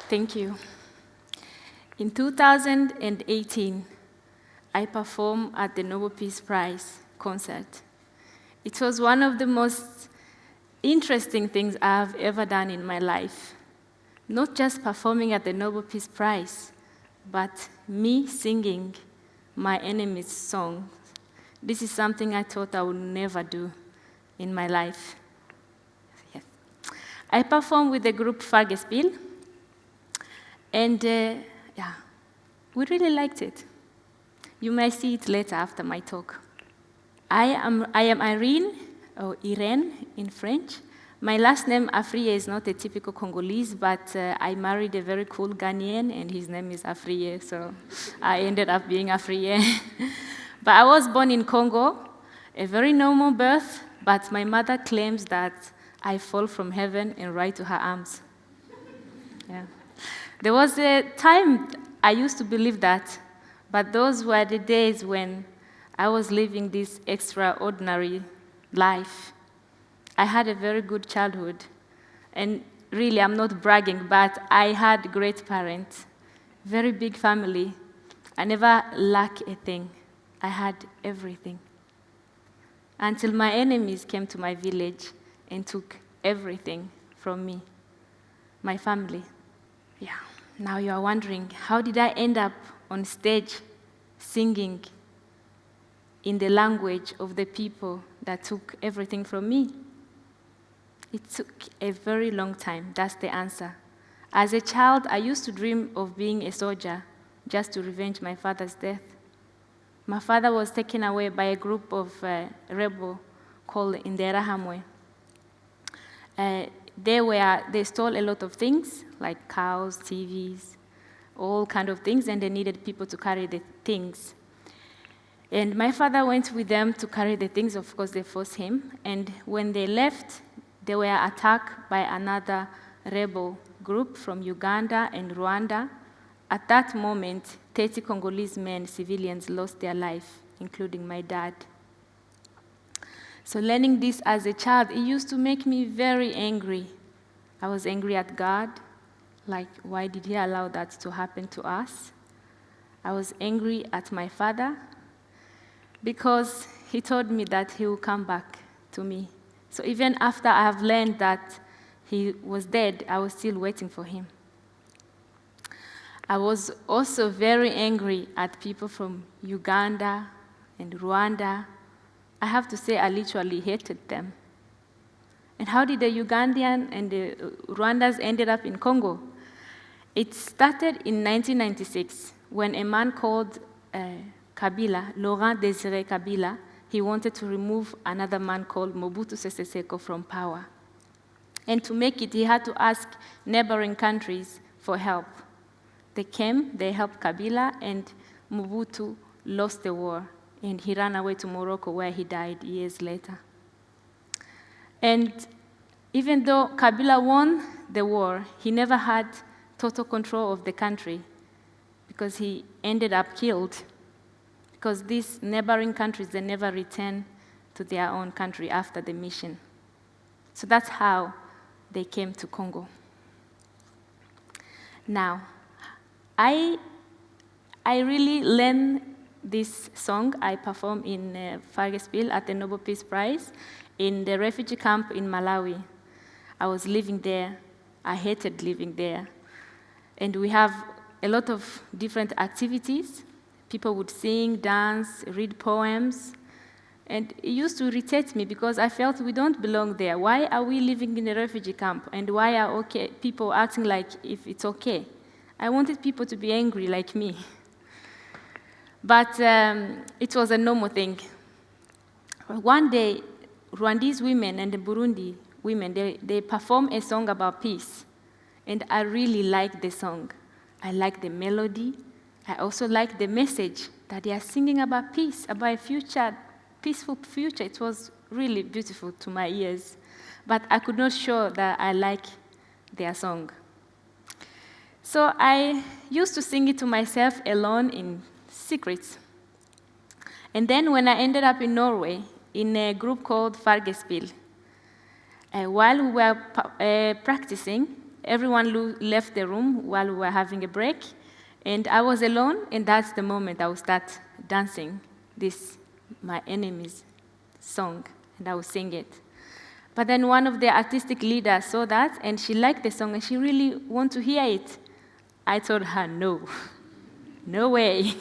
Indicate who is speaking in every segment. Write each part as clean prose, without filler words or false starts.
Speaker 1: Thank you. In 2018, I performed at the Nobel Peace Prize Concert. It was one of the most interesting things I've ever done in my life. Not just performing at the Nobel Peace Prize, but me singing my enemy's song. This is something I thought I would never do in my life. Yes. I performed with the group Fargespill, and we really liked it. You may see it later after my talk. I am Irene, or Irene in French. My last name, Afriyie, is not a typical Congolese, but I married a very cool Ghanaian, and his name is Afriyie, so I ended up being Afriyie. But I was born in Congo, a very normal birth, but my mother claims that I fall from heaven and right to her arms. Yeah. There was a time I used to believe that, but those were the days when I was living this extraordinary life. I had a very good childhood, and really, I'm not bragging, but I had great parents, very big family. I never lacked a thing. I had everything. Until my enemies came to my village and took everything from me, my family. Yeah. Now you are wondering, how did I end up on stage singing in the language of the people that took everything from me? It took a very long time. That's the answer. As a child, I used to dream of being a soldier just to revenge my father's death. My father was taken away by a group of rebels called Interahamwe. They stole a lot of things, like cows, TVs, all kind of things, and they needed people to carry the things. And my father went with them to carry the things. Of course, they forced him. And when they left, they were attacked by another rebel group from Uganda and Rwanda. At that moment, 30 Congolese men, civilians, lost their life, including my dad. So learning this as a child, it used to make me very angry. I was angry at God, like, why did he allow that to happen to us? I was angry at my father, because he told me that he would come back to me. So even after I have learned that he was dead, I was still waiting for him. I was also very angry at people from Uganda and Rwanda. I have to say I literally hated them. And how did the Ugandan and the Rwandans ended up in Congo? It started in 1996 when a man called Kabila, Laurent Désiré Kabila, he wanted to remove another man called Mobutu Sese Seko from power. And to make it, he had to ask neighboring countries for help. They came, they helped Kabila, and Mobutu lost the war, and he ran away to Morocco, where he died years later. And even though Kabila won the war, he never had total control of the country, because he ended up killed. Because these neighboring countries, they never returned to their own country after the mission. So that's how they came to Congo. Now, I really learned this song. I performed in Fargespill at the Nobel Peace Prize in the refugee camp in Malawi. I was living there. I hated living there. And we have a lot of different activities. People would sing, dance, read poems. And it used to irritate me because I felt we don't belong there. Why are we living in a refugee camp? And why are people acting like if it's okay? I wanted people to be angry like me. But it was a normal thing. One day, Rwandese women and the Burundi women, they performed a song about peace. And I really liked the song. I liked the melody. I also liked the message that they are singing about peace, about a future, peaceful future. It was really beautiful to my ears. But I could not show that I like their song. So I used to sing it to myself alone in secret. And then when I ended up in Norway, in a group called Fargespill, while we were practicing, everyone left the room while we were having a break, and I was alone, and that's the moment I would start dancing this, my enemy's song, and I would sing it. But then one of the artistic leaders saw that, and she liked the song, and she really wanted to hear it. I told her, no, no way.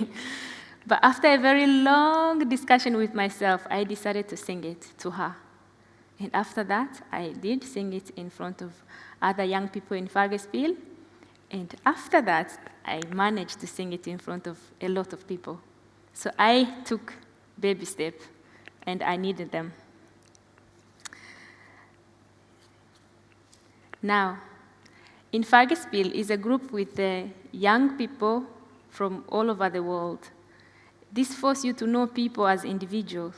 Speaker 1: But after a very long discussion with myself, I decided to sing it to her. And after that, I did sing it in front of other young people in Fargespill. And after that, I managed to sing it in front of a lot of people. So I took baby steps, and I needed them. Now, in Fargespill is a group with young people from all over the world. This forces you to know people as individuals.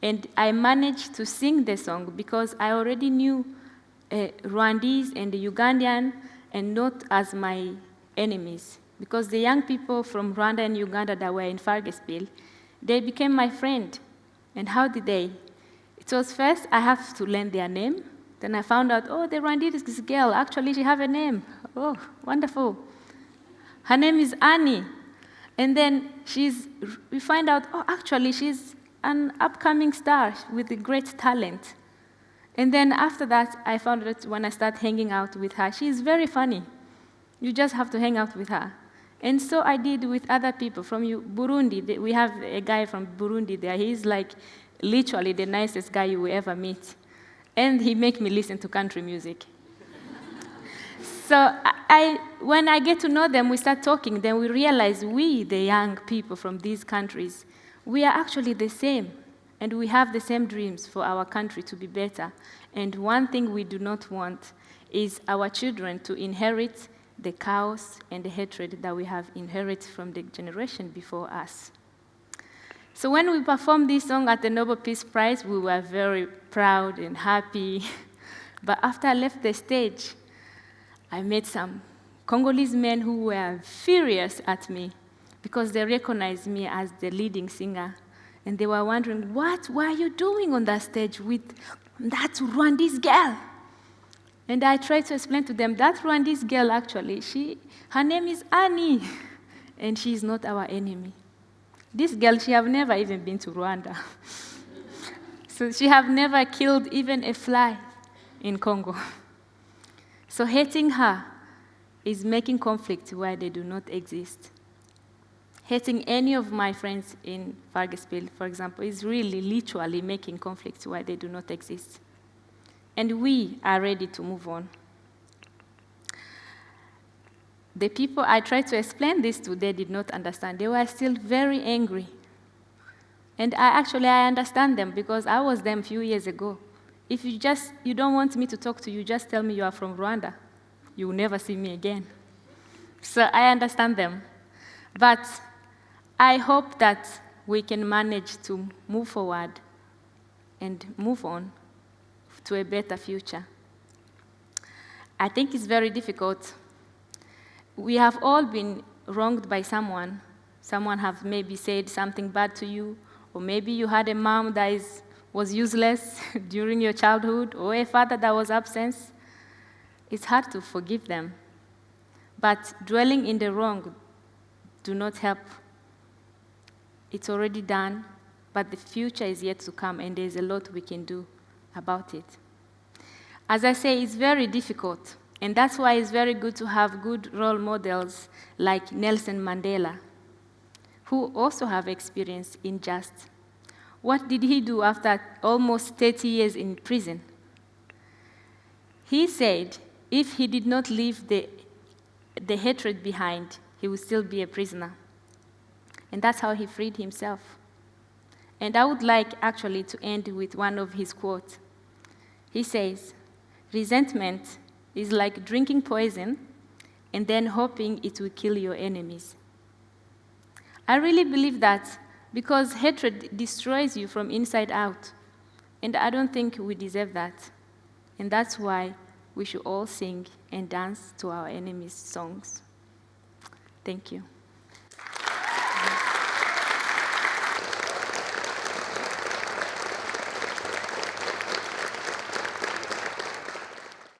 Speaker 1: And I managed to sing the song because I already knew Rwandese and the Ugandan, and not as my enemies. Because the young people from Rwanda and Uganda that were in Fargespill, they became my friend. And how did they? It was first, I have to learn their name. Then I found out, oh, the Rwandese girl, actually she has a name. Oh, wonderful. Her name is Annie. And then we find out, oh, actually she's an upcoming star with a great talent. And then after that, I found that when I started hanging out with her, she's very funny. You just have to hang out with her. And so I did with other people from Burundi. We have a guy from Burundi there. He's like literally the nicest guy you will ever meet. And he makes me listen to country music. So when I get to know them, we start talking, then we realize we, the young people from these countries, we are actually the same, and we have the same dreams for our country to be better. And one thing we do not want is our children to inherit the chaos and the hatred that we have inherited from the generation before us. So when we performed this song at the Nobel Peace Prize, we were very proud and happy. But after I left the stage, I met some Congolese men who were furious at me because they recognized me as the leading singer. And they were wondering, what were you doing on that stage with that Rwandese girl? And I tried to explain to them, that Rwandese girl, actually, her name is Annie, and she is not our enemy. This girl, she have never even been to Rwanda. So she have never killed even a fly in Congo. So hating her is making conflict where they do not exist. Hating any of my friends in Fargespill, for example, is really literally making conflicts where they do not exist. And we are ready to move on. The people I tried to explain this to, they did not understand. They were still very angry. And I understand them because I was them a few years ago. If you don't want me to talk to you, just tell me you are from Rwanda. You will never see me again. So I understand them. But I hope that we can manage to move forward and move on to a better future. I think it's very difficult. We have all been wronged by someone. Someone have maybe said something bad to you, or maybe you had a mom that was useless during your childhood, or a father that was absent. It's hard to forgive them. But dwelling in the wrong do not help. It's already done, but the future is yet to come, and there's a lot we can do about it. As I say, it's very difficult, and that's why it's very good to have good role models like Nelson Mandela, who also have experience in justice. What did he do after almost 30 years in prison? He said if he did not leave the hatred behind, he would still be a prisoner. And that's how he freed himself. And I would like actually to end with one of his quotes. He says, "Resentment is like drinking poison and then hoping it will kill your enemies." I really believe that because hatred destroys you from inside out. And I don't think we deserve that. And that's why we should all sing and dance to our enemies' songs. Thank you.